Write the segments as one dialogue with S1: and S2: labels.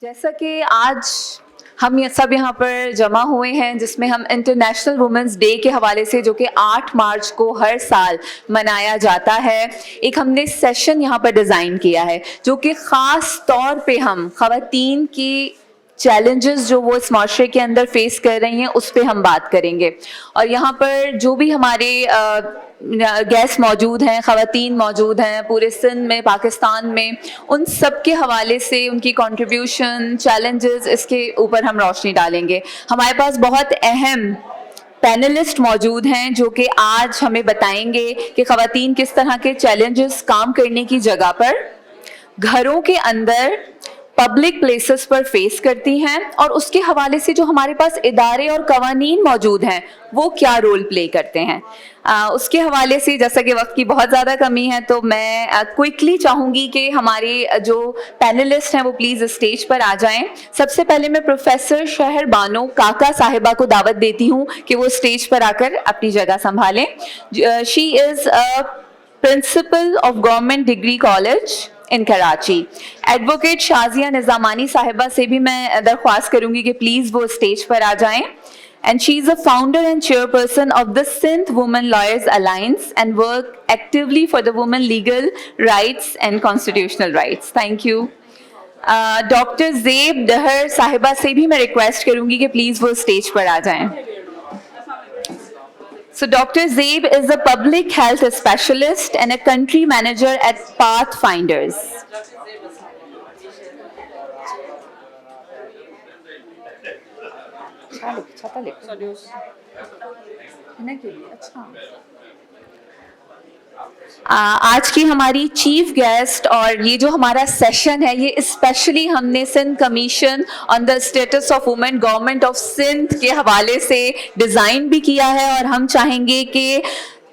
S1: जैसा कि आज हम ये सब यहाँ पर जमा हुए हैं जिसमें हम इंटरनेशनल वुमेंस डे के हवाले से जो कि 8 मार्च को हर साल मनाया जाता है, एक हमने सेशन यहाँ पर डिज़ाइन किया है जो कि ख़ास तौर पे हम ख़वातीन की चैलेंजेस जो वो इस माशरे के अंदर फेस कर रही हैं उस पे हम बात करेंगे। और यहाँ पर जो भी हमारे गेस्ट मौजूद हैं, ख़वातीन मौजूद हैं पूरे सिंध में, पाकिस्तान में, उन सब के हवाले से उनकी कंट्रीब्यूशन, चैलेंजेस, इसके ऊपर हम रोशनी डालेंगे। हमारे पास बहुत अहम पैनलिस्ट मौजूद हैं जो कि आज हमें बताएंगे कि ख़वातीन किस तरह के चैलेंजेस काम करने की जगह पर, घरों के अंदर, पब्लिक प्लेसेस पर फेस करती हैं और उसके हवाले से जो हमारे पास इदारे और कवानीन मौजूद हैं वो क्या रोल प्ले करते हैं। उसके हवाले से जैसा कि वक्त की बहुत ज़्यादा कमी है तो मैं क्विकली चाहूँगी कि हमारे जो पैनलिस्ट हैं वो प्लीज़ स्टेज पर आ जाएं। सबसे पहले मैं प्रोफेसर शहर बानो काका साहिबा को दावत देती हूँ कि वो स्टेज पर आकर अपनी जगह संभालें। She is a principal of government degree college in Karachi. Advocate Shazia Nizamani Sahiba से भी मैं दरख्वास्त करूंगी कि प्लीज़ वो स्टेज पर आ जाएं। And she is a founder and chairperson of the Sindh Women Lawyers Alliance and work actively for the women legal rights and constitutional rights. Thank you. Doctor ज़ेब दहर साहिबा से भी मैं रिक्वेस्ट करूंगी कि प्लीज़ वो स्टेज पर आ जाएं। So Dr. Zeeb is a public health specialist and a country manager at Pathfinders. आज की हमारी चीफ गेस्ट और ये जो हमारा सेशन है ये स्पेशली हमने Sindh commission on the status of women government of Sindh के हवाले से डिज़ाइन भी किया है और हम चाहेंगे कि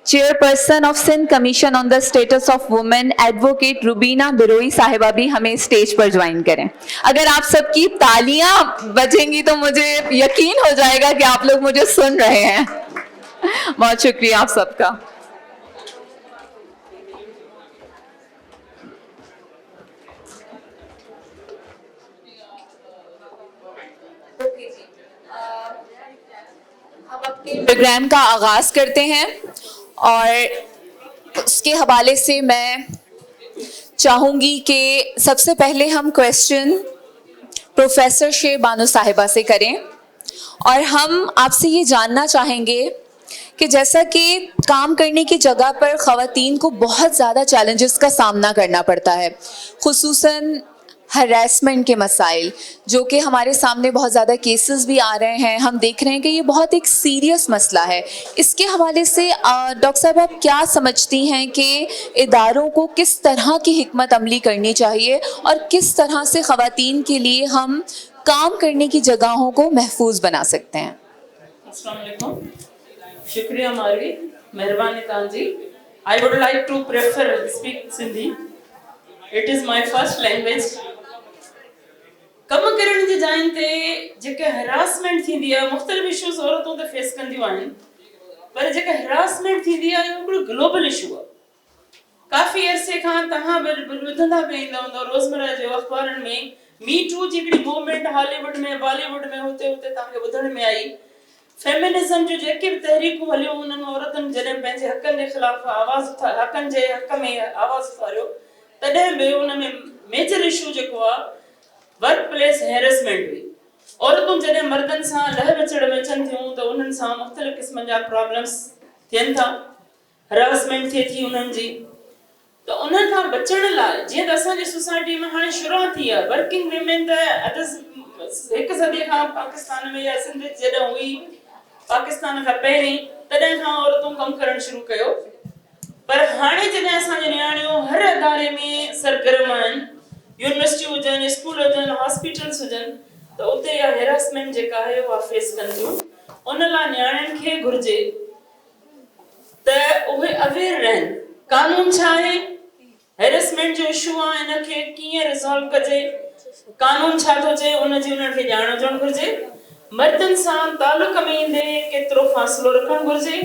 S1: chairperson of Sindh commission on the status of women advocate Rubina Biroi Sahiba भी हमें स्टेज पर ज्वाइन करें। अगर आप सबकी तालियां बजेंगी तो मुझे यकीन हो जाएगा कि आप लोग मुझे सुन रहे हैं। बहुत शुक्रिया आप सबका। प्रोग्राम का आगाज करते हैं और उसके हवाले से मैं चाहूँगी कि सबसे पहले हम क्वेश्चन प्रोफेसर शेर बानो साहिबा से करें और हम आपसे ये जानना चाहेंगे कि जैसा कि काम करने की जगह पर ख़वातीन को बहुत ज़्यादा चैलेंजेस का सामना करना पड़ता है, खुसूसन हरासमेंट के मसाइल जो कि हमारे सामने बहुत ज़्यादा केसेस भी आ रहे हैं, हम देख रहे हैं कि ये बहुत एक सीरियस मसला है। इसके हवाले से डॉक्टर साहब आप क्या समझती हैं कि इदारों को किस तरह की हिकमत अमली करनी चाहिए और किस तरह से ख़वातीन के लिए हम काम करने की जगहों को महफूज बना सकते हैं?
S2: अस्सलाम वालेकुम, शुक्रिया मारवी, मेहरबानी तव्हांजी। I would like to prefer speak Sindhi, it is my first language. कम करण जी जाइन ते जेके हरासमेंट थींदी आहे, मुख़्तलिफ़ इशूज़ औरतूं त फेस कंदियूं आहिनि, पर जेके हरासमेंट थींदी आहे इहो हिकिड़ो ग्लोबल इशू आहे। काफ़ी अरसे खां तव्हां ॿुधंदा पिया ईंदा हूंदव रोज़मर्रा जे अख़बारनि में मी टू जी हिकिड़ी मूवमेंट हॉलीवुड में, बॉलीवुड में, हुते हुते तव्हांखे ॿुधण में आई। फेमिनिज़म जो जेके बि तहरीकूं हलियूं उन्हनि औरतुनि जॾहिं पंहिंजे हक़नि जे ख़िलाफ़ हक़नि जे हक़ में आवाज़ उथारियो तॾहिं बि उन में मेजर इशू जेको आहे वर्क प्लेस हैरेसमेंट हुई। औरतूं जॾहिं मर्दनि सां लह विचड़ में अचनि थियूं त उन्हनि सां मुख़्तलिफ़ क़िस्मनि जा प्रॉब्लम्स थियनि था, हरासमेंट थिए थी उन्हनि जी। त उन्हनि खां बचण लाइ जीअं त असांजी सोसाइटी में हाणे शुरूआत थी आहे, वर्किंग वीमेन त हिकु सदी खां पाकिस्तान में या सिंध जॾहिं हुई, पाकिस्तान खां पहिरीं तॾहिं खां औरतूं कमु करणु शुरू कयो, पर हाणे जॾहिं असांजी नियाणियूं हर अदारे में सरगर्म आहिनि, यूनिवर्सिटी हुजनि, स्कूल हुजनि, हॉस्पिटल्स हुजनि, त उते इहा हेरासमेंट जेका आहे उहा फेस कंदियूं। उन लाइ नियाणियुनि खे घुर्जे त उहे अवेयर रहनि, कानून छा आहे, हेरासमेंट जो इशू आहे, इनखे कीअं रिज़ॉल्व कजे, कानून छा थो चए, उनजी उन्हनि खे ॼाण हुजणु घुर्जे। मर्दनि सां तालुक में ईंदे केतिरो फ़ासिलो रखणु घुर्जे,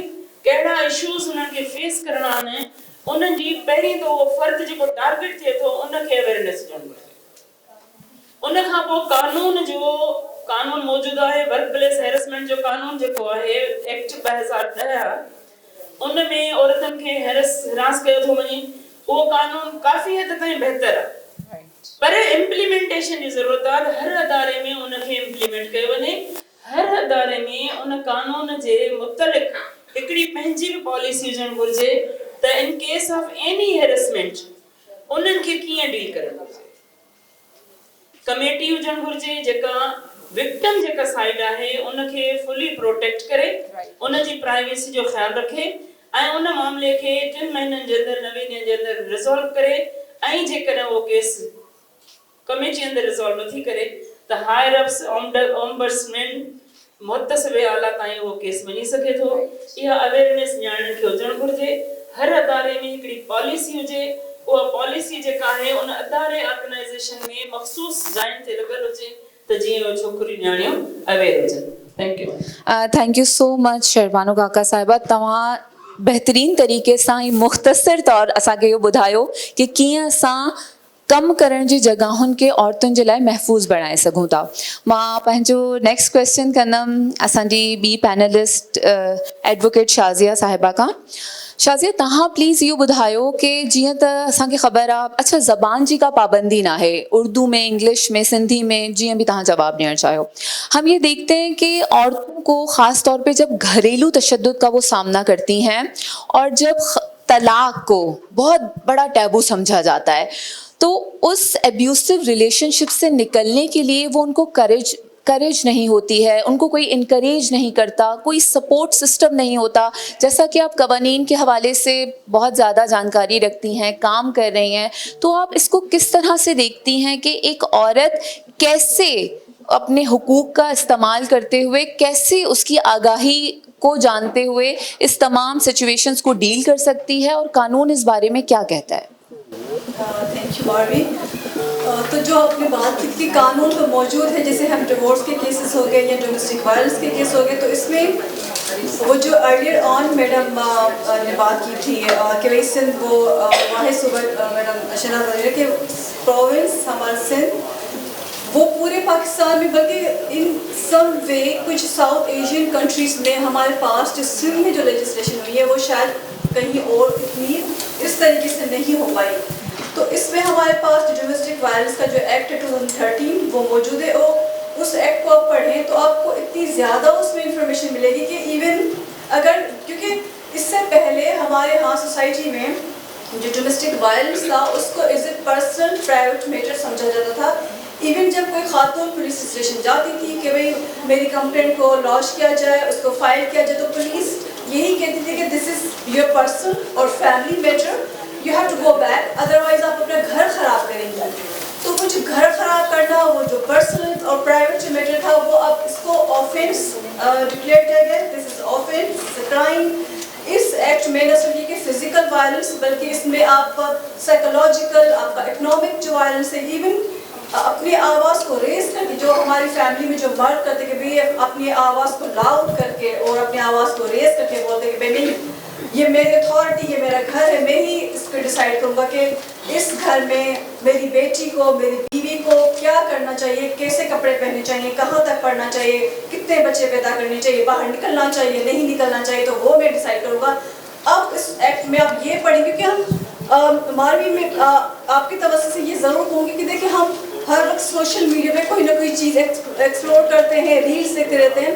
S2: कहिड़ा इशूज़ उन्हनि खे फेस करणा आहिनि, उन्हनि जी पहिरीं त उहो फ़र्द जेको टारगेट थिए थो उनखे अवेयरनेस ॾियणु घुर्जे। उन खां पोइ कानून मौजूदु आहे वर्क प्लेस हैरेसमेंट जो कानून जेको आहे एक्ट 2010 उन में औरतुनि खे हिरास कयो थो वञे. उहो कानून काफ़ी हद ताईं बहितर आहे पर इम्प्लीमेंटेशन जी ज़रूरत आहे. हर अदारे में उनखे इम्प्लीमेंट कयो वञे. हर अदारे में उन कानून जे मुतलिक़ हिकिड़ी पंहिंजी बि पॉलिसी हुजणु घुरिजे त in case of any harassment उन्हनि खे कीअं डील करणु घुरिजे. कमेटी हुजणु घुरिजे जेका विक्टिम जेका साइड आहे उनखे फुली प्रोटेक्ट करे उन जी प्राइवेसी जो ख़्यालु रखे ऐं उन मामले खे 3 महीननि जे अंदरि 90 ॾींहंनि जे अंदरि रिज़ॉल्व करे ऐं जेकॾहिं उहो केस कमेटी अंदरि रिज़ॉल्व नथी करे त हायर अप्स ओम्बड्समैन मुतसिब आला ताईं उहो केस वञी सघे थो. इहा अवेयरनेस न्याणियुनि खे हुजणु घुरिजे. हर अदारे में हिकिड़ी पॉलिसी हुजे. उहा पॉलिसी जेका आहे उन अदारे ऑर्गेनाइज़ेशन में मख़सूस जाइन ते लॻल हुजे त जीअं छोकिरियूं न्याणियूं अवेयर हुजनि. Thank you.
S1: Thank you so much Sharbano Kaka Sahiba. तव्हां बहितरीन तरीक़े सां ऐं मुख़्तसिर तौरु असांखे इहो ॿुधायो कि कीअं असां कमु करण जी जॻहुनि खे औरतुनि जे लाइ महफ़ूज़ बणाए सघूं था. मां पंहिंजो नेक्स्ट क्वेश्चन कंदमि असांजी ॿी पैनलिस्ट एडवोकेट शाज़िया साहिबा खां. शाज़िया तव्हां प्लीज़ इहो ॿुधायो कि जीअं त असांखे ख़बर आहे अच्छा ज़बान जी का पाबंदी ना है, उर्दू में, इंग्लिश में, सिंधी में, जीअं भी तव्हां जवाब ॾियणु चाहियो. हम ये देखते हैं कि औरतों को ख़ास तौर पे जब घरेलू तशद्दुद का वो सामना करती हैं और जब तलाक को बहुत बड़ा टैबू समझा जाता है तो उस एब्यूसिव रिलेशनशिप से निकलने के लिए वो उनको करेज नहीं होती है, उनको कोई इनकरेज नहीं करता, कोई सपोर्ट सिस्टम नहीं होता. जैसा कि आप कवानीन के हवाले से बहुत ज़्यादा जानकारी रखती हैं, काम कर रही हैं, तो आप इसको किस तरह से देखती हैं कि एक औरत कैसे अपने हुकूक का इस्तेमाल करते हुए, कैसे उसकी आगाही को जानते हुए इस तमाम सिचुएशंस को डील कर सकती है और कानून इस बारे में क्या कहता है?
S3: थैंक यू मारवी. तो जो आपने बात की थी कानून तो मौजूद है, जैसे हम डिवोर्स के केसेस हो गए या डोमेस्टिक वायलेंस के केस हो गए, तो इसमें वो जो अर्लियर ऑन मैडम ने बात की थी कि भाई सिंध वो वाहिद सूबा मैडम शनाज वजीर के प्रोविंस हमारा सिंध वो पूरे पाकिस्तान में बल्कि इन सम वे कुछ साउथ एशियन कंट्रीज़ में हमारे पास जो सिंध में जो लेजिस्लेशन हुई है वो शायद कहीं और इतनी इस तरीके से नहीं हो पाई. तो इसमें हमारे पास जो डोमेस्टिक वायलेंस का जो एक्ट है 2013 वो मौजूद है. और उस एक्ट को आप पढ़ें तो आपको इतनी ज़्यादा उसमें इंफॉर्मेशन मिलेगी कि इवन अगर क्योंकि इससे पहले हमारे यहाँ सोसाइटी में जो डोमेस्टिक वायलेंस था उसको as a personal private matter समझा जाता था. इवन जब कोई खातून पुलिस स्टेशन जाती थी कि भाई मेरी कंप्लेंट को लॉन्च किया जाए, उसको फाइल किया जाए, तो पुलिस यही कहती थी कि दिस इज़ योर पर्सनल और family matter, you have to go back, otherwise आप अपना घर ख़राब करेंगे. तो वो जो घर ख़राब करना, वो जो पर्सनल और प्राइवेट जो मैटर था वो अब इसको ऑफेंस डिक्लेयर किया गया. This is offence, crime. इस एक्ट में न सिर्फ ये कि फिजिकल वायलेंस बल्कि इसमें आपका साइकोलॉजिकल, आपका इकोनॉमिक जो वायलेंस है, इवन अपनी आवाज़ को रेस करके जो हमारी फैमिली में जो मर्द करते कि भाई अपनी आवाज़ को लाउड करके और अपनी आवाज़ को रेस करके बोलते कि भाई नहीं ये मेरी अथॉरिटी, ये मेरा घर है, मैं ही इसको डिसाइड करूँगा कि इस घर में मेरी बेटी को, मेरी बीवी को क्या करना चाहिए, कैसे कपड़े पहनने चाहिए, कहाँ तक पढ़ना चाहिए, कितने बच्चे पैदा करने चाहिए, बाहर निकलना चाहिए, नहीं निकलना चाहिए, तो वो मैं डिसाइड करूँगा. अब इस एक्ट में आप ये पढ़ेंगे कि हम मारवी में आपकी तवज्जो से ये ज़रूर होंगे कि देखिए हम हर वक्त सोशल मीडिया पे कोई ना कोई चीज़ एक्सप्लोर करते हैं, रील्स देखते रहते हैं,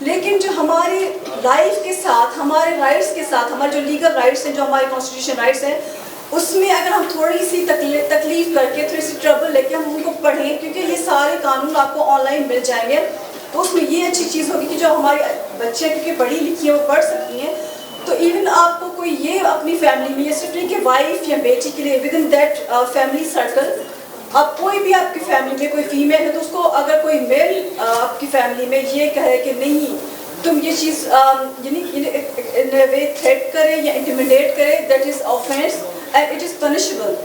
S3: लेकिन जो हमारी लाइफ के साथ, हमारे राइट्स के साथ, हमारे जो लीगल राइट्स हैं, जो हमारे कॉन्स्टिट्यूशन राइट्स हैं, उसमें अगर हम थोड़ी सी तकलीफ करके, थोड़ी सी ट्रबल लेके हम उनको पढ़ें, क्योंकि ये सारे कानून आपको ऑनलाइन मिल जाएंगे, तो उसमें ये अच्छी चीज़ होगी कि जो हमारी बच्चे क्योंकि पढ़ी लिखी हैं वो पढ़ सकती हैं, तो इवन आपको कोई ये अपनी फैमिली में, ये सिर्फ नहीं कि वाइफ या बेटी के लिए, with in that family circle, अब कोई भी आपकी फैमिली में कोई फीमेल है तो उसको अगर कोई मेल आपकी फैमिली में ये कहे कि नहीं तुम ये चीज़ इन वे थ्रेट करे या इंटिमिडेट करे, that is offence and it is punishable.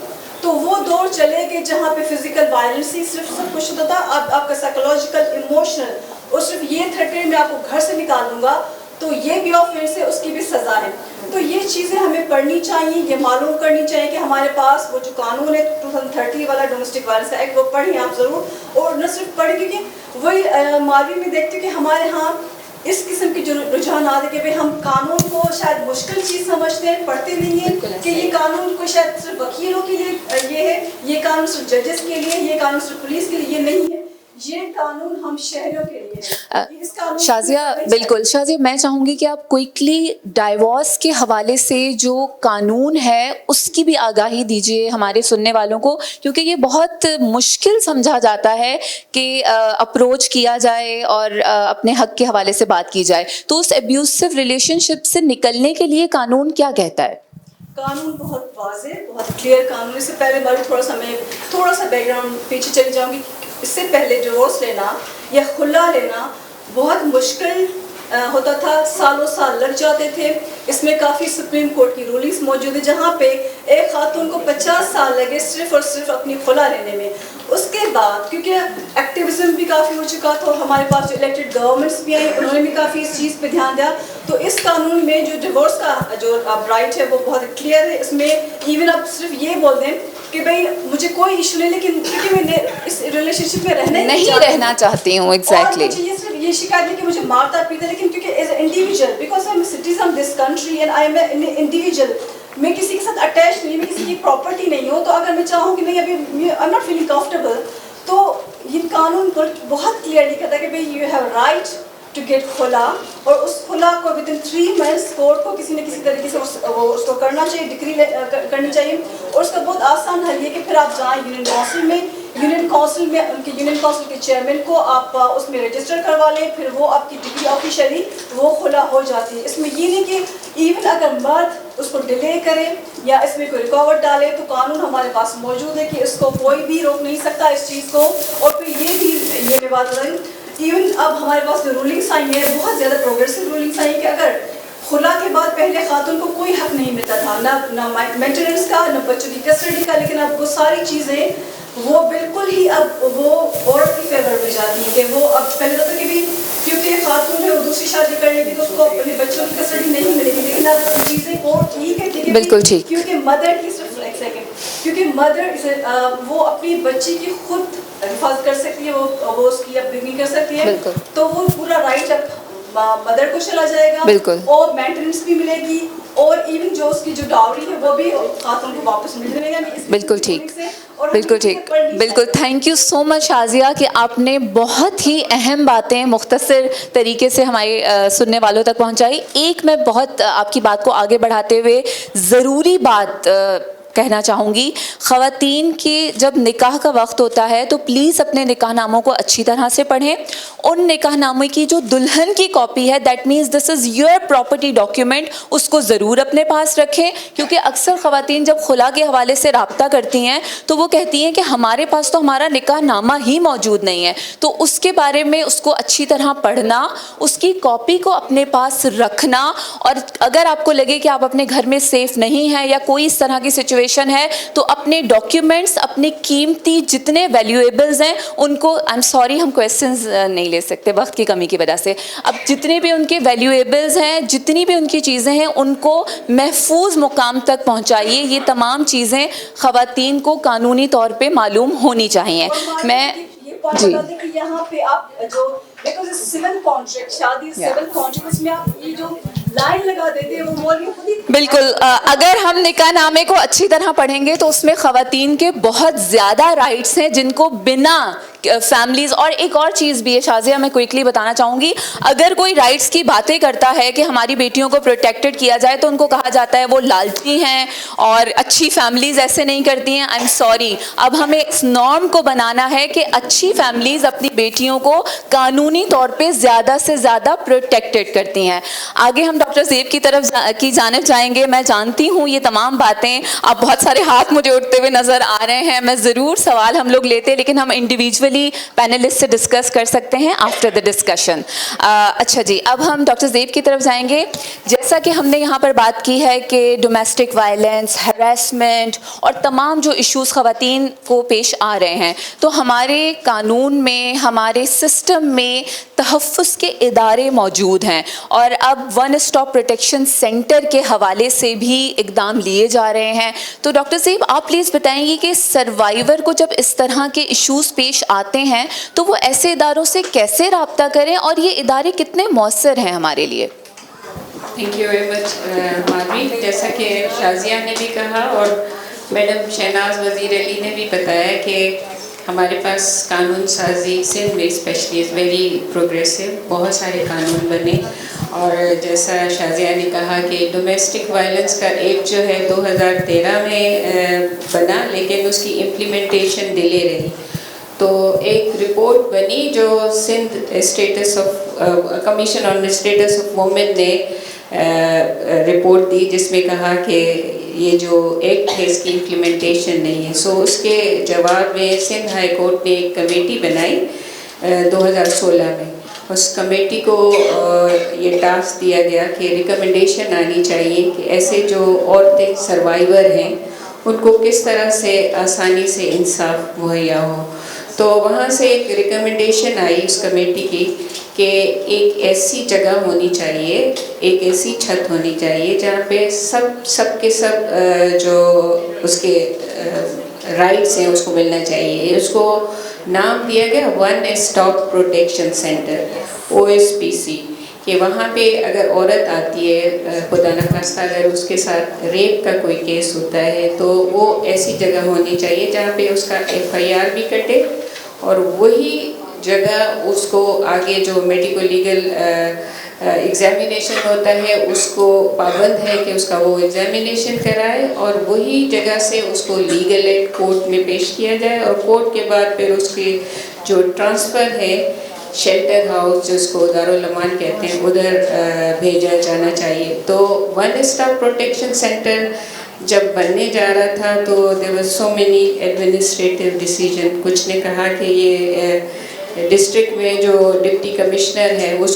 S3: तो वो दौर चले कि जहाँ पे फिजिकल वायलेंस ही सिर्फ सब कुछ होता था, अब आपका साइकोलॉजिकल, इमोशनल, और सिर्फ ये थ्रेट मैं आपको घर से निकाल दूंगा, تو یہ بھی آفینس ہے, اس کی بھی سزا ہے. تو یہ چیزیں ہمیں پڑھنی چاہیے, یہ معلوم کرنی چاہیے کہ ہمارے پاس وہ جو قانون ہے 2030 والا ڈومیسٹک وائلنس ایکٹ, وہ پڑھیں آپ ضرور. اور نہ صرف پڑھیں, کیونکہ وہی ماضی میں دیکھتے ہیں کہ ہمارے ہاں اس قسم کی جو رجحانات ہے کہ بھائی ہم قانون کو شاید مشکل چیز سمجھتے ہیں, پڑھتے نہیں ہیں کہ یہ قانون کو شاید صرف وکیلوں کے لیے یہ ہے, یہ قانون صرف ججز کے لیے, یہ قانون صرف پولیس کے لیے, یہ نہیں ہے, یہ قانون ہم شہریوں کے لیے ہے.
S1: شازیہ بالکل, شازیہ میں چاہوں گی کہ آپ کوئکلی ڈائیورس کے حوالے سے جو قانون ہے اس کی بھی آگاہی دیجیے ہمارے سننے والوں کو, کیونکہ یہ بہت مشکل سمجھا جاتا ہے کہ اپروچ کیا جائے اور اپنے حق کے حوالے سے بات کی جائے. تو اس ابیوسو ریلیشن شپ سے نکلنے کے لیے قانون کیا کہتا ہے؟
S3: قانون بہت واضح, بہت کلیئر قانون. اس سے پہلے میں تھوڑا سا بیک گراؤنڈ پیچھے چلی جاؤں گی. اس سے پہلے ڈیورس لینا یا خلا لینا بہت مشکل ہوتا تھا, سالوں سال لگ جاتے تھے. اس میں کافی سپریم کورٹ کی رولنگس موجود ہیں جہاں پہ ایک خاتون کو 50 سال لگے صرف اور صرف اپنی خلا لینے میں. اس کے بعد کیونکہ ایکٹیویزم بھی کافی ہو چکا تھا, ہمارے پاس جو الیکٹڈ گورنمنٹس بھی آئی, انہوں نے بھی کافی اس چیز پہ دھیان دیا. تو اس قانون میں جو ڈیورس کا جو رائٹ ہے وہ بہت کلیئر ہے. اس میں ایون آپ صرف یہ بول دیں کہ بھائی مجھے کوئی ایشو نہیں, لیکن کیونکہ میں اس ریلیشن شپ میں
S1: نہیں رہنا چاہتی ہوں. ایگزیکٹلی.
S3: مجھے یہ صرف یہ شکایت ہے کہ مجھے مارتا پیتا, لیکن کیونکہ as a individual, because I am a citizen of this country and I am a individual, میں کسی کے ساتھ اٹیچ نہیں, میں کسی کی پراپرٹی نہیں ہوں. تو اگر میں چاہوں کہ نہیں ابھی I am not feeling comfortable, تو یہ قانون بہت کلیئرلی کہتا ہے کہ بھائی you have right to get خلا, اور اس خلا کو ود ان 3 months کورٹ کو کسی نہ کسی طریقے سے اس کو کرنا چاہیے, ڈگری کرنی چاہیے. اور اس کا بہت آسان حل یہ کہ پھر آپ جائیں یونین کونسل میں, یونین کونسل کے چیئرمین کو آپ اس میں رجسٹر کروا لیں, پھر وہ آپ کی ڈگری آفیشیلی وہ خلا ہو جاتی ہے. اس میں یہ نہیں کہ ایون اگر مرد اس کو ڈیلے کرے یا اس میں کوئی رکاوٹ ڈالے تو قانون ہمارے پاس موجود ہے کہ اس کو کوئی بھی روک نہیں سکتا اس چیز کو. اور پھر یہ میں بات بتائی, ایون اب ہمارے پاس جو رولنگس آئی ہیں بہت زیادہ پروگریسو رولنگس آئی ہیں کہ اگر خلا کے بعد پہلے خاتون کو کوئی حق نہیں ملتا تھا, نہ مینٹیننس کا, نہ بچوں کی کسٹڈی کا, لیکن اب وہ ساری چیزیں وہ بالکل ہی اب وہ عورت کی فیور میں جاتی ہیں کہ وہ اب پہلے تو کہ بھی کیونکہ خاتون ہے وہ دوسری شادی کر لے گی تو اس کو اپنے بچوں کی کسٹڈی نہیں ملے گی, لیکن اب چیزیں اور ٹھیک ہے
S1: بالکل ٹھیک,
S3: کیونکہ مدر کی صرف ایک سیکنڈ, کیونکہ مدر وہ اپنی بچی کی خود حفاظت کر سکتی ہے, وہ اس کی اپبرنگنگ کر سکتی ہے, تو وہ پورا رائٹ اب مدر کو چلا جائے گا, اور مینٹیننس بھی ملے گی, اور ایون جو اس کی جو ڈاوری ہے وہ بھی خاتون کو واپس ملے گا.
S1: بالکل ٹھیک, بالکل ٹھیک, بالکل. تھینک یو سو مچ شازیہ کہ آپ نے بہت ہی اہم باتیں مختصر طریقے سے ہمارے سننے والوں تک پہنچائی. ایک میں بہت آپ کی بات کو آگے بڑھاتے ہوئے ضروری بات کہنا چاہوں گی, خواتین کے جب نکاح کا وقت ہوتا ہے تو پلیز اپنے نکاح ناموں کو اچھی طرح سے پڑھیں. ان نکاح نامے کی جو دلہن کی کاپی ہے, that means this is your property document, اس کو ضرور اپنے پاس رکھیں, کیونکہ اکثر خواتین جب خلا کے حوالے سے رابطہ کرتی ہیں تو وہ کہتی ہیں کہ ہمارے پاس تو ہمارا نکاح نامہ ہی موجود نہیں ہے. تو اس کے بارے میں اس کو اچھی طرح پڑھنا, اس کی کاپی کو اپنے پاس رکھنا, اور اگر آپ کو لگے کہ آپ اپنے گھر میں سیف نہیں ہیں یا کوئی اس طرح کی سچویشن ہے تو اپنے ڈاکیومنٹس, اپنے قیمتی جتنے ویلیویبلز ہیں ان کو, آئی ایم سوری ہم کویسچنز نہیں لے سکتے وقت کی کمی کی وجہ سے, اب جتنے بھی ان کے ویلیویبلز ہیں, جتنی بھی ان کی چیزیں ہیں, ان کو محفوظ مقام تک پہنچائیے. یہ تمام چیزیں خواتین کو قانونی طور پہ معلوم ہونی چاہیے. میں
S3: جی یہاں پہ آپ جو سول کانٹریکٹ, شادی سول کانٹریکٹ, اس میں آپ یہ جو لائن لگا دیتے ہیں وہ مولوی خود ہی,
S1: بالکل, اگر ہم نکاح نامے کو اچھی طرح پڑھیں گے تو اس میں خواتین کے بہت زیادہ رائٹس ہیں جن کو بنا فیملیز, اور ایک اور چیز بھی ہے شازیہ میں کوئکلی بتانا چاہوں گی, اگر کوئی رائٹس کی باتیں کرتا ہے کہ ہماری بیٹیوں کو پروٹیکٹڈ کیا جائے تو ان کو کہا جاتا ہے وہ لالچی ہیں اور اچھی فیملیز ایسے نہیں کرتی ہیں. آئی ایم سوری, اب ہمیں اس نارم کو بنانا ہے کہ اچھی فیملیز اپنی بیٹیوں کو قانونی طور پہ زیادہ سے زیادہ پروٹیکٹڈ کرتی ہیں. آگے ہم ڈاکٹر زیب کی جانب جائیں گے. میں جانتی ہوں یہ تمام باتیں, اب بہت سارے ہاتھ مجھے اٹھتے ہوئے نظر آ رہے ہیں, میں ضرور سوال ہم لوگ لیتے لیکن ہم انڈیویجول انڈیویجولی پینلسٹ سے ڈسکس کر سکتے ہیں آفٹر دا ڈسکشن. اچھا جی, اب ہم ڈاکٹر زیب کی طرف جائیں گے. جیسا کہ ہم نے یہاں پر بات کی ہے کہ ڈومیسٹک وائلنس, ہراسمنٹ اور تمام جو ایشوز خواتین کو پیش آ رہے ہیں, تو ہمارے قانون میں, ہمارے سسٹم میں تحفظ کے ادارے موجود ہیں, اور اب ون اسٹاپ پروٹیکشن سینٹر کے حوالے سے بھی اقدام لیے جا رہے ہیں. تو ڈاکٹر زیب, آپ پلیز بتائیں گے کہ سروائیور کو جب اس طرح کے ایشوز پیش آتے ہیں تو وہ ایسے اداروں سے کیسے رابطہ کریں, اور یہ ادارے کتنے مؤثر ہیں ہمارے لیے؟
S4: Thank you very much Madhavi. جیسا کہ شازیہ نے بھی کہا اور میڈم شہناز وزیر علی نے بھی بتایا کہ ہمارے پاس قانون سازی سندھ میں اسپیشلی از ویری پروگریسو, بہت سارے قانون بنے. اور جیسا شازیہ نے کہا کہ ڈومیسٹک وائلنس کا ایکٹ جو ہے 2013 میں بنا, لیکن اس کی امپلیمنٹیشن ڈیلے رہی. تو ایک رپورٹ بنی جو Sindh status of commission on status of women نے رپورٹ دی, جس میں کہا کہ یہ جو ایکٹ ہے اس کی امپلیمنٹیشن نہیں ہے. سو اس کے جواب میں سندھ ہائی کورٹ نے ایک کمیٹی بنائی 2016 میں. اس کمیٹی کو یہ ٹاسک دیا گیا کہ ریکمنڈیشن آنی چاہیے کہ ایسے جو عورتیں سروائیور ہیں ان کو کس طرح سے آسانی سے انصاف مہیا ہو. تو وہاں سے ایک ریکمنڈیشن آئی اس کمیٹی کی کہ ایک ایسی جگہ ہونی چاہیے, ایک ایسی چھت ہونی چاہیے جہاں پہ سب کے سب جو اس کے رائٹس ہیں اس کو ملنا چاہیے. اس کو نام دیا گیا one stop protection centre, OSPC. کہ وہاں پہ اگر عورت آتی ہے, خدا نخواستہ اگر اس کے ساتھ ریپ کا کوئی کیس ہوتا ہے, تو وہ ایسی جگہ ہونی چاہیے جہاں پہ اس کا FIR بھی کٹے, اور وہی جگہ اس کو آگے جو میڈیکو لیگل ایگزامینیشن ہوتا ہے اس کو پابند ہے کہ اس کا وہ ایگزامینیشن کرائے, اور وہی جگہ سے اس کو لیگل ایڈ کورٹ میں پیش کیا جائے, اور کورٹ کے بعد پھر اس کی جو ٹرانسفر ہے شیلٹر ہاؤس جس کو دارالامان کہتے ہیں ادھر بھیجا جانا چاہیے. تو ون اسٹاپ پروٹیکشن سینٹر جب بننے جا رہا تھا تو there were so many administrative decision. کچھ نے کہا کہ یہ ڈسٹرکٹ میں جو ڈپٹی کمشنر ہے وہ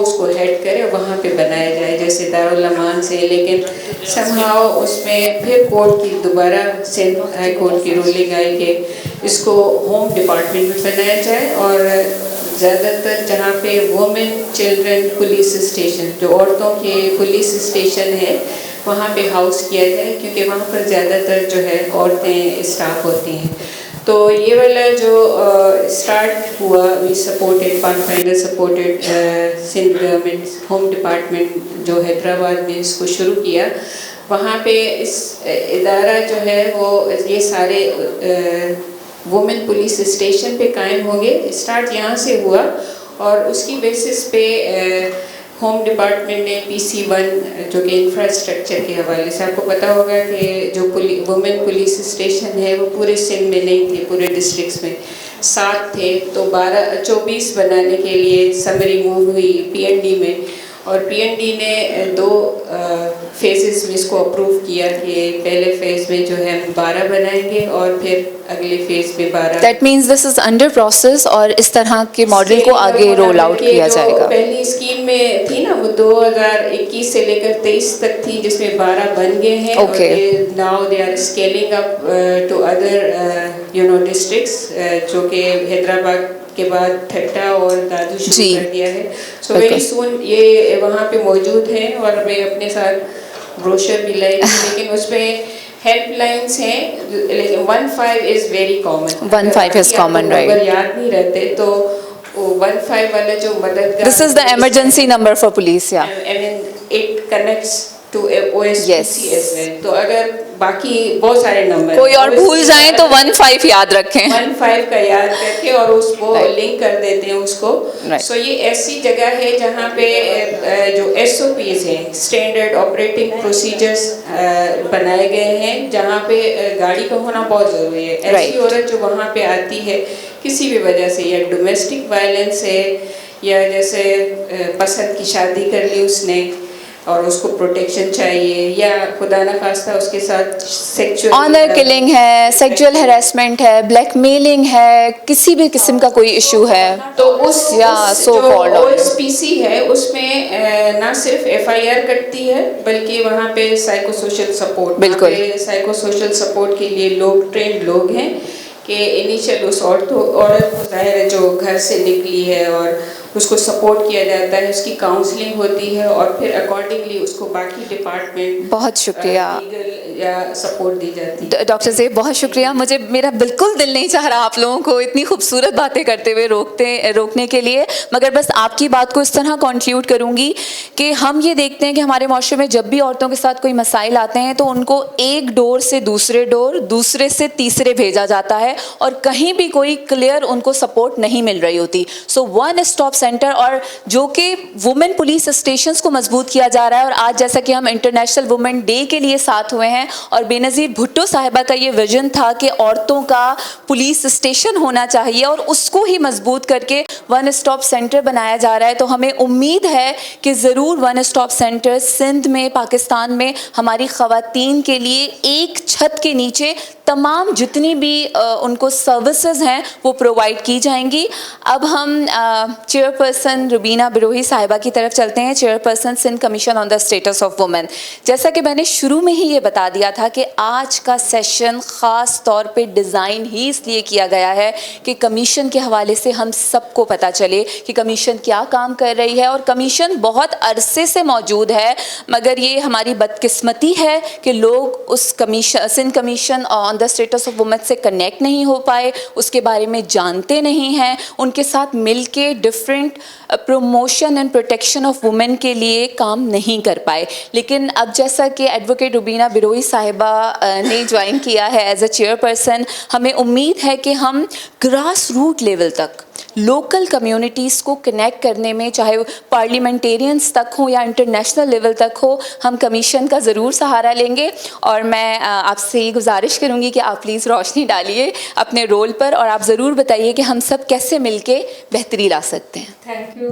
S4: اس کو ہیڈ کرے, وہاں پہ بنایا جائے جیسے دارالامان سے, لیکن somehow اس میں پھر کورٹ کی دوبارہ سندھ ہائی کورٹ کی رولنگ آئی کہ اس کو ہوم ڈپارٹمنٹ میں بنایا جائے, اور زیادہ تر جہاں پہ وومن چلڈرن پولیس اسٹیشن, جو عورتوں کے پولیس اسٹیشن ہے, وہاں پہ ہاؤس کیا جائے, کیونکہ وہاں پر زیادہ تر جو ہے عورتیں اسٹاف ہوتی ہیں. تو یہ والا جو اسٹارٹ ہوا, وی سپورٹڈ, پاک finder supported Sindh government home department جو حیدرآباد میں اس کو شروع کیا. وہاں پہ اس ادارہ جو ہے وہ یہ سارے وومن پولیس اسٹیشن پہ قائم ہوں گے. اسٹارٹ یہاں سے ہوا, اور اس کی بیسس پہ ہوم ڈپارٹمنٹ نے PC1 جو کہ انفراسٹرکچر کے حوالے سے, آپ کو پتہ ہوگا کہ جو وومن پولیس اسٹیشن ہے وہ پورے سندھ میں نہیں تھے, پورے ڈسٹرکٹس میں 7 تھے, تو 24 بنانے کے لیے سمری موو ہوئی PND میں, اور PND نے 2 فیزز میں اس کو اپروو کیا کہ پہلے فیز میں جو ہے ہم 12 بنائیں گے, اور پھر اگلے فیز میں 12.
S1: That means this is under process, اور اس طرح کے ماڈل کو آگے رول آؤٹ کیا جائے گا.
S4: پہلی اسکیم میں تھی نا وہ 2021 سے لے کر 23 تک تھی, جس میں 12 بن گئے ہیں. Now they are scaling up to other districts, جو کہ حیدرآباد کے بعد ٹھٹا اور دادو شروع کر دیا ہے. سو ویری سون یہ وہاں پہ موجود ہیں, اور میں اپنے ساتھ بروشر بھی لائی, لیکن اس میں ہیلپ لائنس ہیں, لیکن 15 is very common.
S1: 15 is common, right.
S4: اگر یاد نہیں رہتے تو 15 والا جو مددگار,
S1: دس از دا ایمرجنسی نمبر فار پولیس. یا
S4: I mean it connects to OSPC as well. تو اگر باقی بہت سارے نمبر
S1: کوئی اور بھول جائیں تو 15 یاد رکھیں,
S4: 15 کا یاد کر کے, اور اس کو لنک کر دیتے ہیں اس کو. سو یہ ایسی جگہ ہے جہاں پہ جو SOPs ہیں, اسٹینڈرڈ آپریٹنگ پروسیجرز بنائے گئے ہیں, جہاں پہ گاڑی کا ہونا بہت ضروری ہے. ایسی عورت جو وہاں پہ آتی ہے کسی بھی وجہ سے, یا ڈومیسٹک وائلنس ہے, یا جیسے پسند کی شادی کر لی اس نے, اور اس کو پروٹیکشن چاہیے, یا خدا نخواستہ اس کے ساتھ سیکچوئل
S1: آنر کلنگ ہے, سیکچوئل ہراسمنٹ ہے, بلیک میلنگ ہے, کسی بھی قسم کا کوئی ایشو ہے,
S4: تو اس
S1: so
S4: جو
S1: called
S4: او ایس پی سی ہے اس میں نہ صرف ایف آئی آر کٹتی ہے بلکہ وہاں پہ سائیکو سوشل سپورٹ,
S1: بالکل
S4: سائیکو سوشل سپورٹ کے لیے لوگ ٹرینڈ لوگ ہیں کہ انیشیل اس عورت کو ظاہر ہے جو گھر سے نکلی ہے اور اس کو سپورٹ کیا جاتا ہے, اس کی کاؤنسلنگ ہوتی ہے اور پھر اکارڈنگلی اس کو باقی ڈپارٹمنٹ
S1: بہت شکریہ
S4: لیگل یا سپورٹ دی جاتی ہے.
S1: ڈاکٹر زیب, بہت شکریہ. میرا بالکل دل نہیں چاہ رہا آپ لوگوں کو اتنی خوبصورت باتیں کرتے ہوئے روکنے کے لیے, مگر بس آپ کی بات کو اس طرح کنکلیوڈ کروں گی کہ ہم یہ دیکھتے ہیں کہ ہمارے معاشرے میں جب بھی عورتوں کے ساتھ کوئی مسائل آتے ہیں تو ان کو ایک ڈور سے دوسرے ڈور, دوسرے سے تیسرے بھیجا جاتا ہے اور کہیں بھی کوئی کلیئر ان کو سپورٹ نہیں مل رہی ہوتی. سو ون اسٹاپ سینٹر, اور جو کہ وومن پولیس اسٹیشنز کو مضبوط کیا جا رہا ہے, اور آج جیسا کہ ہم انٹرنیشنل وومن ڈے کے لیے ساتھ ہوئے ہیں اور بے نظیر بھٹو صاحبہ کا یہ ویژن تھا کہ عورتوں کا پولیس اسٹیشن ہونا چاہیے اور اس کو ہی مضبوط کر کے ون اسٹاپ سینٹر بنایا جا رہا ہے, تو ہمیں امید ہے کہ ضرور ون اسٹاپ سینٹر سندھ میں, پاکستان میں ہماری خواتین کے لیے ایک چھت کے نیچے تمام جتنی بھی ان کو سروسز ہیں وہ پرووائڈ کی جائیں گی. اب ہم چیئر پرسن روبینہ بروہی صاحبہ کی طرف چلتے ہیں, chairperson Sindh commission on the status of women. جیسا کہ میں نے شروع میں ہی یہ بتا دیا تھا کہ آج کا سیشن خاص طور پہ ڈیزائن ہی اس لیے کیا گیا ہے کہ کمیشن کے حوالے سے ہم سب کو پتہ چلے کہ کمیشن کیا کام کر رہی ہے, اور کمیشن بہت عرصے سے موجود ہے مگر یہ ہماری بدقسمتی ہے کہ لوگ اس commission, Sindh commission on the status of women سے کنیکٹ نہیں ہو پائے, اس کے بارے میں جانتے نہیں ہیں, ان کے ساتھ مل کے different promotion and protection of women کے لیے کام نہیں کر پائے. لیکن اب جیسا کہ ایڈوکیٹ روبینہ بروہی صاحبہ نے جوائن کیا ہے ایز اے چیئر پرسن, ہمیں امید ہے کہ ہم گراس روٹ لیول تک لوکل کمیونٹیز کو کنیکٹ کرنے میں, چاہے وہ پارلیمنٹیرینس تک ہوں یا انٹرنیشنل لیول تک ہو, ہم کمیشن کا ضرور سہارا لیں گے. اور میں آپ سے یہ گزارش کروں گی کہ آپ پلیز روشنی ڈالیے اپنے رول پر, اور آپ ضرور بتائیے کہ ہم سب کیسے مل کے بہتری لا سکتے ہیں.
S5: تھینک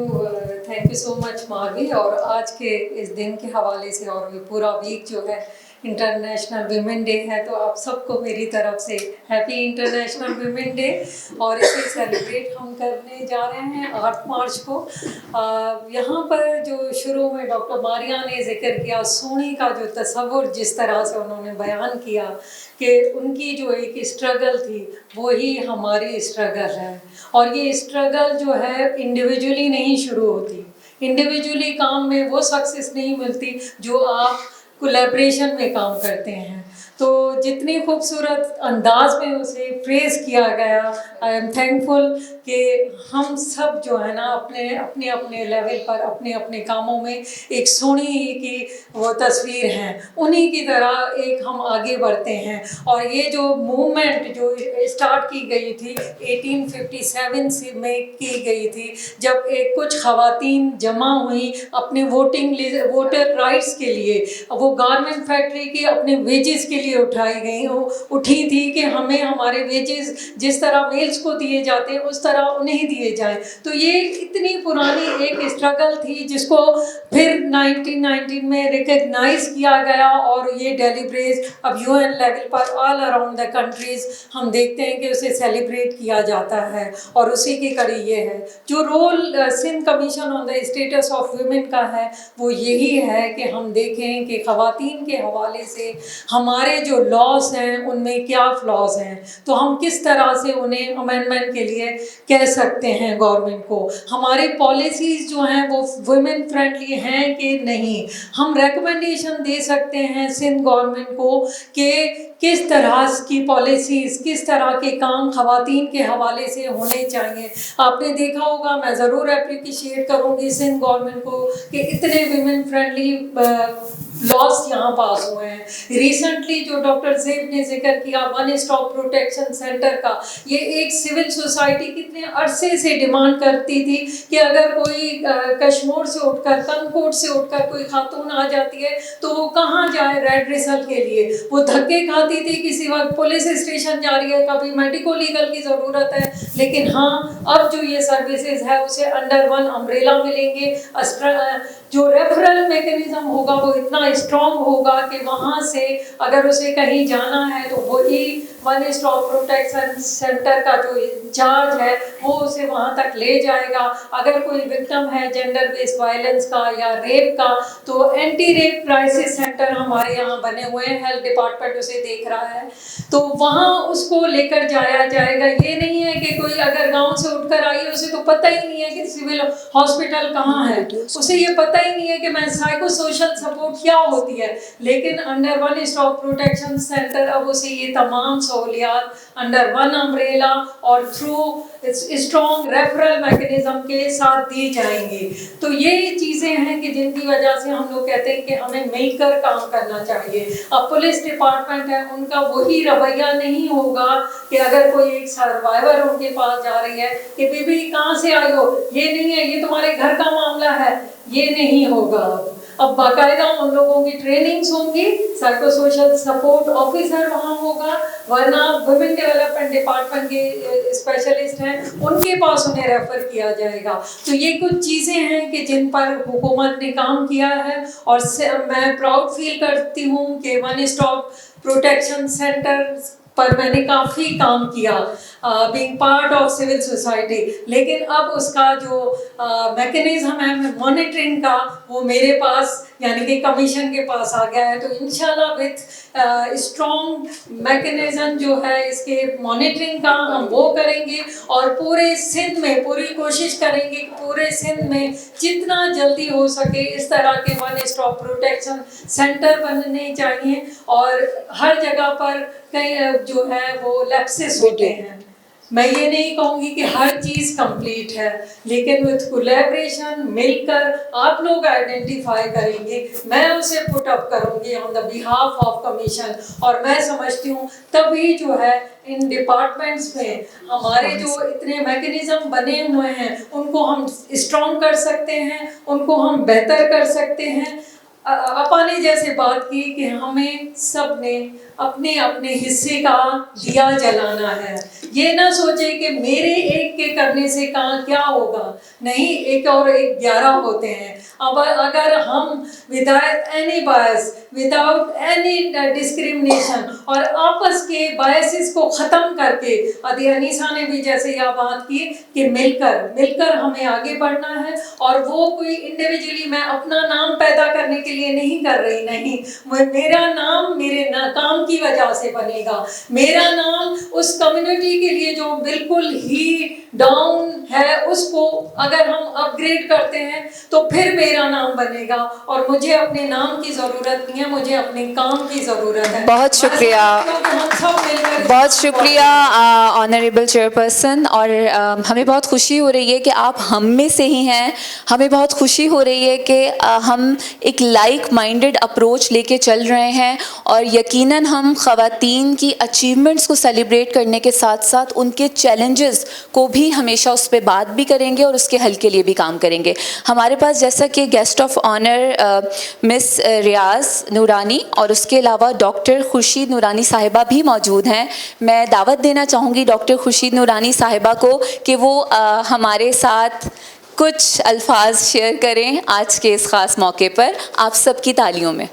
S5: یو سو مچ ماروی. اور آج کے اس دن کے حوالے سے, اور یہ پورا ویک جو ہے انٹرنیشنل ویمن ڈے ہے, تو آپ سب کو میری طرف سے ہیپی انٹرنیشنل ویمن ڈے. اور اسے سیلیبریٹ ہم کرنے جا رہے ہیں 8 مارچ کو. یہاں پر جو شروع میں ڈاکٹر ماریہ نے ذکر کیا, سونی کا جو تصور جس طرح سے انہوں نے بیان کیا کہ ان کی جو ایک اسٹرگل تھی وہی ہماری اسٹرگل ہے, اور یہ اسٹرگل جو ہے انڈیویجولی نہیں شروع ہوتی, انڈیویجولی کام میں وہ سکسیس نہیں ملتی جو آپ کولیبریشن میں کام کرتے ہیں. تو جتنی خوبصورت انداز میں اسے پریز کیا گیا, آئی ایم تھینکفل کہ ہم سب جو ہے نا اپنے اپنے لیول پر اپنے اپنے کاموں میں ایک سونی ہی کی وہ تصویر ہیں, انہی کی طرح ایک ہم آگے بڑھتے ہیں. اور یہ جو موومنٹ جو اسٹارٹ کی گئی تھی 1857 میں کی گئی تھی, جب کچھ خواتین جمع ہوئیں اپنے ووٹر رائٹس کے لیے, وہ گارمنٹ فیکٹری کے اپنے ویجز کے لیے اٹھی تھی کہ ہمیں ہمارے ویجز جس طرح میلز کو دیے جاتے ہیں اس طرح انہیں دیے جائیں. تو یہ اتنی پرانی ایک اسٹرگل تھی جس کو پھر 1919 میں ریکگنائز کیا گیا, اور یہ ڈیلیبریٹ اب UN level per all around the countries ہم دیکھتے ہیں کہ اسے سیلیبریٹ کیا جاتا ہے. اور اسی کی کڑی یہ ہے جو role Sindh commission on the status of women کا ہے, وہ یہی ہے کہ ہم دیکھیں کہ خواتین کے حوالے سے ہمارے جو لاز ہیں ان میں کیا فلاز ہیں, تو ہم کس طرح سے انہیں امینڈمنٹ کے لیے کہہ سکتے ہیں گورنمنٹ کو. ہماری پالیسیز جو ہیں وہ ویمن فرینڈلی ہیں کہ نہیں, ہم ریکمنڈیشن دے سکتے ہیں سندھ گورنمنٹ کو کہ کس طرح کی پالیسیز, کس طرح کے کام خواتین کے حوالے سے ہونے چاہیے. آپ نے دیکھا ہوگا, میں ضرور اپریشیٹ کروں گی سندھ گورنمنٹ کو کہ اتنے ویمن فرینڈلی لاز یہاں پاس ہوئے ہیں. ریسنٹلی جو ڈاکٹر زیب نے ذکر کیا ون اسٹاپ پروٹیکشن سینٹر کا, یہ ایک سول سوسائٹی کتنے عرصے سے ڈیمانڈ کرتی تھی کہ اگر کوئی کشمور سے اٹھ کر, کنکوٹ سے اٹھ کر کوئی خاتون آ جاتی ہے تو وہ کہاں جائے ریڈ ریسل کے لیے, وہ دھکے کھاتی जाती थी, किसी वक्त पुलिस स्टेशन जा रही है, कभी मेडिको लीगल की ज़रूरत है, लेकिन हाँ अब जो ये सर्विसेज है उसे अंडर वन अम्ब्रेला मिलेंगे। जो रेफरल मैकेनिज्म होगा वो इतना स्ट्रॉन्ग होगा कि वहाँ से अगर उसे कहीं जाना है तो वही वन स्टॉप प्रोटेक्शन सेंटर का जो इंचार्ज है वो उसे वहाँ तक ले जाएगा। अगर कोई विक्टिम है जेंडर बेस्ड वायलेंस का या रेप का तो एंटी रेप क्राइसिस सेंटर हमारे यहाँ बने हुए हैं, हेल्थ डिपार्टमेंट उसे देख रहा है, तो वहाँ उसको लेकर जाया जाएगा। ये नहीं है कि कोई अगर गांव से उठकर आई है उसे तो पता ही नहीं है कि सिविल हॉस्पिटल कहाँ है, उसे ये पता ही नहीं है कि मैं साइको सोशल सपोर्ट क्या होती है, लेकिन under one stop protection centre अब उसे ये तमाम सहूलियात अंडर वन अम्ब्रेला और थ्रू स्ट्रॉन्ग रेफरल मैकेनिज्म के साथ दी जाएंगी। तो ये चीज़ें हैं कि जिनकी वजह से हम लोग कहते हैं कि हमें मिलकर काम करना चाहिए। अब पुलिस डिपार्टमेंट है, उनका वही रवैया नहीं होगा कि अगर कोई एक सर्वाइवर उनके पास जा रही है कि बेबी कहाँ से आई हो, ये नहीं है, ये तुम्हारे घर का मामला है, ये नहीं होगा। अब बाकायदा उन लोगों की ट्रेनिंग्स होंगी, साइको सोशल सपोर्ट ऑफिसर वहाँ होगा, वरना वुमेन डेवलपमेंट डिपार्टमेंट के स्पेशलिस्ट हैं उनके पास उन्हें रेफर किया जाएगा। तो ये कुछ चीज़ें हैं कि जिन पर हुकूमत ने काम किया है और मैं प्राउड फील करती हूँ कि वन स्टॉप प्रोटेक्शन सेंटर पर मैंने काफ़ी काम किया being part of civil society. लेकिन अब उसका जो मैकेनिज्म है मॉनिटरिंग का वो मेरे पास यानी कि कमीशन के पास आ गया है। तो इंशाल्लाह विथ स्ट्रॉन्ग मैकेनिज्म जो है इसके मॉनिटरिंग का हम वो करेंगे और पूरे सिंध में पूरी कोशिश करेंगे कि पूरे सिंध में जितना जल्दी हो सके इस तरह के वन स्टॉप प्रोटेक्शन सेंटर बनने चाहिए। और हर जगह पर कई जो है वो लैप्सेस होते हैं। मैं ये नहीं कहूँगी कि हर चीज़ कंप्लीट है, लेकिन विथ कोलैबोरेशन मिलकर आप लोग आइडेंटिफाई करेंगे, मैं उसे पुट अप करूँगी on the behalf of commission. और मैं समझती हूँ तभी जो है इन डिपार्टमेंट्स में हमारे जो इतने मैकेनिज्म बने हुए हैं उनको हम स्ट्रॉन्ग कर सकते हैं, उनको हम बेहतर कर सकते हैं। अपा ने जैसे बात की कि हमें सब ने अपने अपने हिस्से का दिया जलाना है। ये ना सोचे कि मेरे एक के करने से कहाँ क्या होगा, नहीं, एक और एक 11 होते हैं। अब अगर हम विदाउट एनी बायस, विदाउट एनी डिस्क्रिमिनेशन और आपस के बायसेस को ख़त्म करके, अदी अनीसा ने भी जैसे यह बात की कि मिलकर हमें आगे बढ़ना है। और वो कोई इंडिविजुअली मैं अपना नाम पैदा करने के लिए नहीं कर रही, नहीं, मेरा नाम मेरे काम की वजह से बनेगा। मेरा नाम उस कम्युनिटी के लिए जो बिल्कुल ही डाउन है उसको अगर हम अपग्रेड करते हैं तो फिर मेरा नाम बनेगा। और मुझे अपने नाम की ज़रूरत नहीं है, मुझे अपने काम की ज़रूरत है।
S1: बहुत शुक्रिया, बहुत शुक्रिया ऑनरेबल चेयरपर्सन। और हमें बहुत खुशी हो रही है कि आप हम में से ही हैं। हमें बहुत खुशी हो रही है कि हम एक लाइक माइंडेड अप्रोच लेके चल रहे हैं और यकीनन हम ख़वातीन की अचीवमेंट्स को सेलिब्रेट करने के साथ साथ उनके चैलेंजेस को भी हमेशा उस पर बात भी करेंगे और उसके हल के लिए भी काम करेंगे। हमारे पास जैसा कि गेस्ट ऑफ ऑनर मिस रियाज नूरानी और उसके अलावा डॉक्टर खुर्शीद नूरानी साहिबा भी मौजूद हैं। मैं दावत देना चाहूँगी डॉक्टर खुर्शीद नूरानी साहिबा को कि वो हमारे साथ कुछ अल्फाज शेयर करें आज के इस ख़ास मौके पर, आप सबकी तालियों में।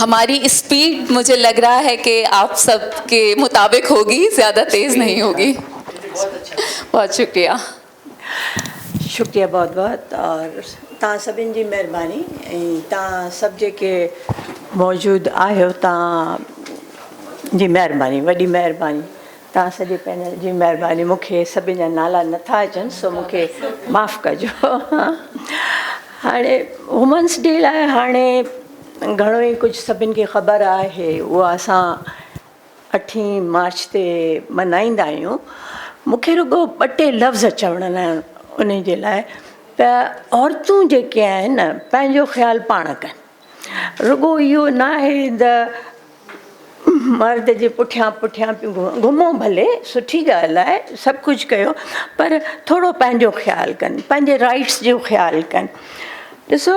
S1: हमारी स्पीड मुझे लग रहा है कि आप सब के मुताबिक होगी, ज़्यादा तेज़ नहीं होगी। बहुत शुक्रिया।
S6: शुक्रिया बहुत बहुत। और तव्हां सभिनि जी महिरबानी, ऐं तव्हां सभु जेके मौजूदु आहियो, तव्हां जी महिरबानी, वॾी महिरबानी। तव्हां सॼे पैनल जी महिरबानी। मूंखे सभिनि जा नाला नथा अचनि सो मूंखे माफ़ु कजो। हाणे वुमेंस डे लाइ हाणे घणो ई कुझु सभिनि खे ख़बर आहे, उहा असां 8 मार्च ते मल्हाईंदा आहियूं। मूंखे रुॻो 2 लफ़्ज़ चवण उन जे लाइ त औरतूं जेके आहिनि न पंहिंजो ख़्यालु पाण कनि। रुॻो इहो न आहे त मर्द जे पुठियां पियूं घुमो, भले सुठी ॻाल्हि आहे, सभु कुझु कयो, पर थोरो पंहिंजो ख़्यालु कनि, पंहिंजे राइट्स जो ख़्यालु कनि। ॾिसो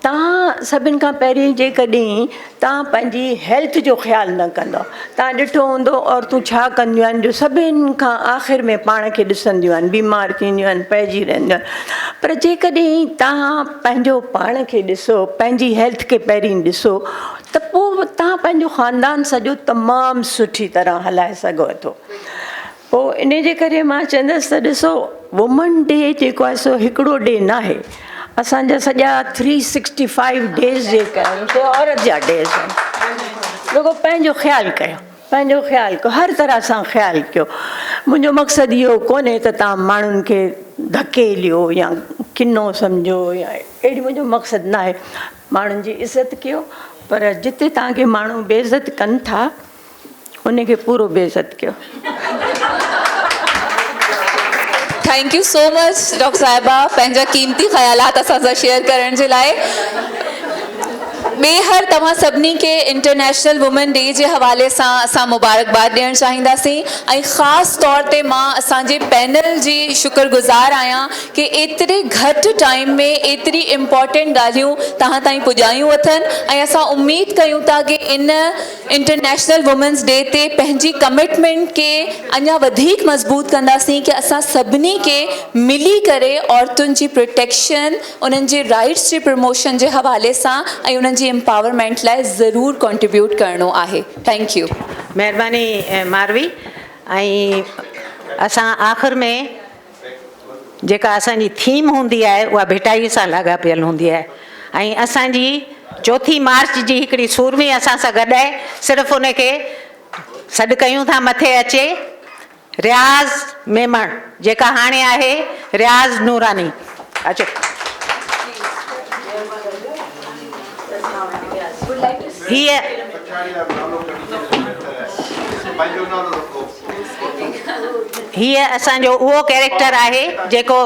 S6: तव्हां सभिनि खां पहिरीं जेकॾहिं तव्हां पंहिंजी हेल्थ जो ख़्यालु न कंदव, तव्हां ॾिठो हूंदो औरतूं छा कंदियूं आहिनि जो सभिनि खां आख़िर में पाण खे ॾिसंदियूं आहिनि, बीमार थींदियूं आहिनि, पइजी रहंदियूं आहिनि। पर जेकॾहिं तव्हां पंहिंजो पाण खे ॾिसो, पंहिंजी हेल्थ खे पहिरीं ॾिसो, त पोइ तव्हां पंहिंजो ख़ानदान सॼो तमामु सुठी तरह हलाए सघो थो। पोइ इन जे करे मां चवंदसि त ॾिसो, वुमन डे जेको आहे सो हिकिड़ो डे न आहे, असांजा सॼा 365 डेज़ जेका आहिनि से औरत जा डेज़ आहिनि। रुगो पंहिंजो ख़्यालु कयो, पंहिंजो ख़्यालु कयो, हर तरह सां ख़्यालु कयो। मुंहिंजो मक़सदु इहो कोन्हे त तव्हां माण्हुनि खे धकेलियो या किनो सम्झो, या अहिड़ी मुंहिंजो मक़सदु न आहे। माण्हुनि जी इज़त कयो, पर जिते तव्हांखे माण्हू बेइज़त कनि था उनखे पूरो बेइज़त कयो।
S1: Thank you so much doctor साहिबा पंहिंजा क़ीमती ख़्यालात असां सां शेयर करण जे लाइ। ॿेहर तव्हां सभिनी खे इंटरनेशनल वुमेन डे जे हवाले सां असां मुबारकबाद ॾियणु चाहींदासीं ऐं ख़ासि तौर ते मां असांजे पैनल जी शुक्रगुज़ार आहियां कि एतिरे घटि टाइम में एतिरी इम्पॉर्टेंट ॻाल्हियूं तव्हां ताईं पुॼायूं अथनि ऐं असां उमेद कयूं था कि इन इंटरनेशनल वुमेन्स डे ते पंहिंजी कमिटमेंट खे अञा वधीक मज़बूत कंदासीं कि असां सभिनी खे मिली करे औरतुनि जी प्रोटेक्शन, उन्हनि जे राइट्स जे प्रमोशन जे हवाले सां ऐं उन्हनि जी एम्पावरमेंट लाइ ज़रूरु कॉन्ट्रीब्यूट करिणो आहे। Thank you.
S7: महिरबानी मारवी। ऐं असां आख़िर में जेका असांजी थीम हूंदी आहे उहा भेटाई सां लाॻापियल हूंदी आहे ऐं असांजी 4 मार्च जी हिकिड़ी सूरमी असां सां गॾु आहे। सिर्फ़ु उनखे सॾु कयूं था मथे अचे रियाज़ मेमण, जेका हाणे आहे रियाज़ नूरानी। अचो। हीअ असांजो उहो कैरेक्टर आहे जेको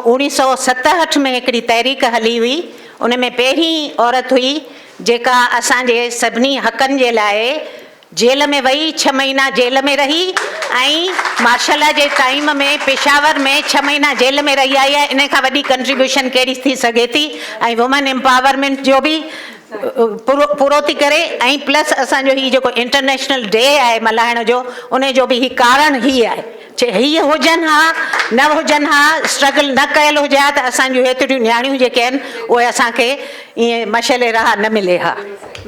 S7: 1967 में हिकिड़ी तहरीक हली हुई। उन में पहिरीं औरत हुई जेका असांजे सभिनी हक़नि जे लाइ जेल में वई, 6 महीना जेल में रही ऐं मार्शल जे टाइम में पेशावर में 6 महीना जेल में रही आई आहे। इन खां वॾी कंट्रीब्यूशन कहिड़ी थी सघे थी। ऐं वुमेन एम्पावरमेंट जो बि पूरो थी करे ऐं प्लस असांजो हीउ जेको इंटरनेशनल डे आहे मल्हाइण जो, उन जो बि ही कारण ही आहे। हीअ हुजनि हा न हुजनि हा, स्ट्रगल न कयल हुजे हा त असांजूं हेतिरियूं नियाणियूं जेके आहिनि उहे असांखे ईअं मशले राह न मिले हा।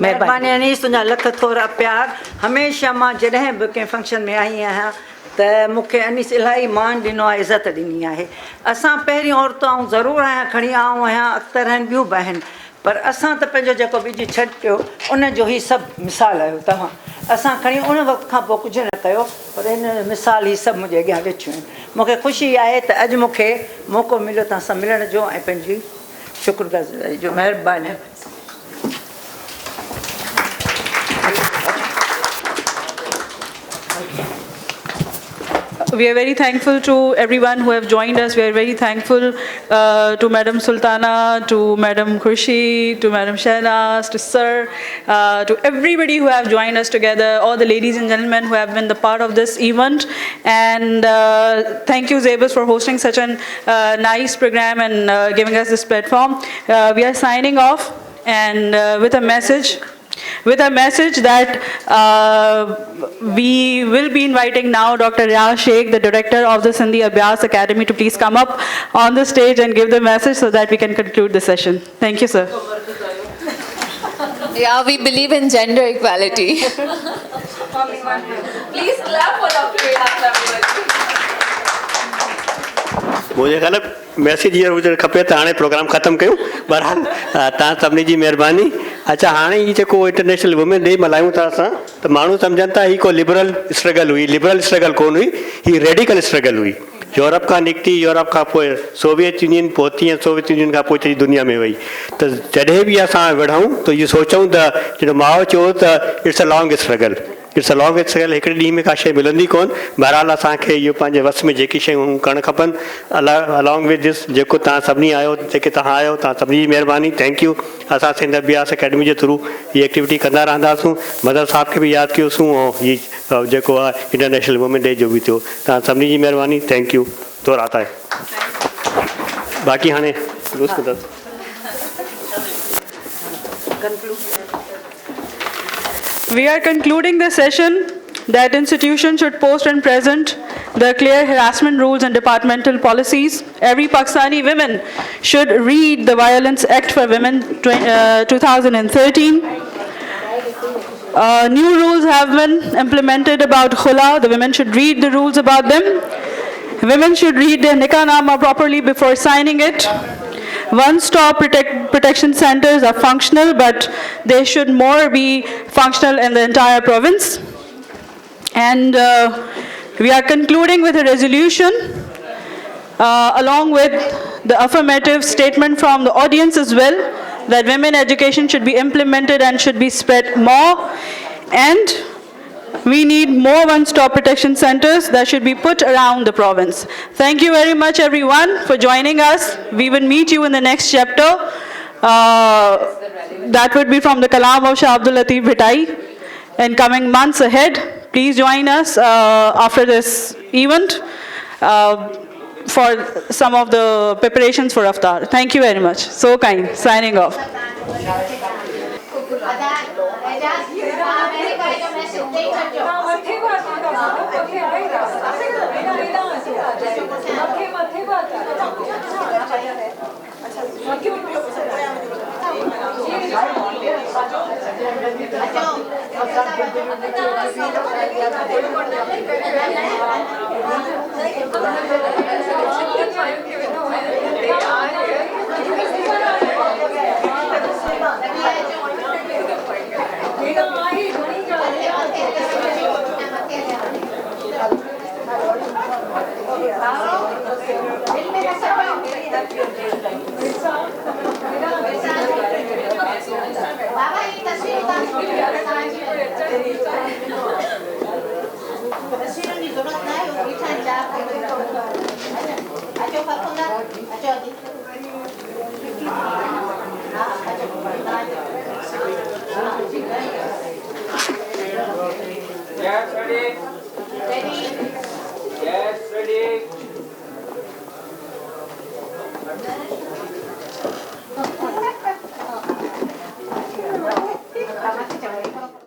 S6: महिरबानी अनीस, तुंहिंजा लख थोरा प्यार। हमेशह मां जॾहिं बि कंहिं फंक्शन में आई आहियां त मूंखे अनीस इलाही मान ॾिनो आहे, इज़त ॾिनी आहे। असां पहिरीं औरतूं ज़रूरु आहियां, खणी आऊं आहियां, अख़्तर आहिनि, ॿियूं बि आहिनि, पर असां त पंहिंजो जेको विझी छॾियो उन जो ई सभु मिसाल आहियो तव्हां। असां खणी उन वक़्त खां पोइ कुझु न कयो, पर इन मिसाल ई सभु मुंहिंजे अॻियां वेठियूं आहिनि। मूंखे ख़ुशी आहे त अॼु मूंखे मौक़ो मिलियो तव्हां सां मिलण जो ऐं पंहिंजी शुक्रगुज़ारी जो। महिरबानी।
S8: We are very thankful to everyone who have joined us. We are very thankful to Madam Sultana, to Madam Khushi, to Madam Shehnaz, to Sir, to everybody who have joined us together, all the ladies and gentlemen who have been the part of this event. And thank you, Zabus, for hosting such a nice program and giving us this platform. We are signing off and with a message. That we will be inviting now Dr. Riaz Sheikh, the director of the Sindhi Abhyas Academy, to please come up on the stage and give the message so that we can conclude the session. Thank you, sir.
S1: Yeah, we believe in gender equality. Please clap for Dr. Riaz, everybody.
S9: मुझे ख़्याल message हीअं हुजणु खपे त हाणे programme ख़तमु कयूं। बहरहाल तव्हां सभिनी जी महिरबानी। अच्छा, हाणे हीअ जेको इंटरनेशनल वुमेन डे मल्हायूं था असां, त माण्हू सम्झनि था ही को लिबरल स्ट्रगल हुई। लिबरल स्ट्रगल कोन हुई, ही रेडिकल स्ट्रगल हुई। यूरोप खां निकिती, यूरोप खां पोइ सोवियत यूनियन पहुती ऐं सोवियत यूनियन खां पोइ सॼी दुनिया में वई। त जॾहिं बि असां विढ़ूं त इहो सोचूं त जॾहिं माउ चयो त it's a long struggle, it's a long struggle, हिकिड़े ॾींहं में का शइ मिलंदी कोन। बहरहाल असांखे इहो पंहिंजे वस में जेकी शयूं करणु खपनि, अलॉन्ग विद दिस जेको तव्हां सभिनी आहियो, जेके तव्हां आहियो, तव्हां सभिनी जी महिरबानी। Thank you. असां सिंध अभ्यास अकेडमी जे थ्रू हीअ एक्टिविटी कंदा रहंदासीं। मदर साहब खे बि यादि कयोसीं ऐं हीअ जेको आहे इंटरनेशनल वुमेन डे जो बि थियो। तव्हां सभिनी जी महिरबानी। Thank you. तो राता है। बाक़ी हाणे लूज़ कंदा
S8: We are concluding the session that institutions should post and present the clear harassment rules and departmental policies. Every Pakistani woman should read the Violence Act for Women 2013. New rules have been implemented about khula. The women should read the rules about them. Women should read their nikah-nama properly before signing it. One-stop protection centers are functional, but they should more be functional in the entire province. And we are concluding with a resolution along with the affirmative statement from the audience as well, that women education should be implemented and should be spread more. And we need more one-stop protection centers that should be put around the province. Thank you very much, everyone, for joining us. We will meet you in the next chapter. That would be from the Kalam of Shah Abdul Latif Bhitai in coming months ahead. Please join us after this event for some of the preparations for Iftar. Thank you very much. So kind. Signing off.
S2: Yeah, ready.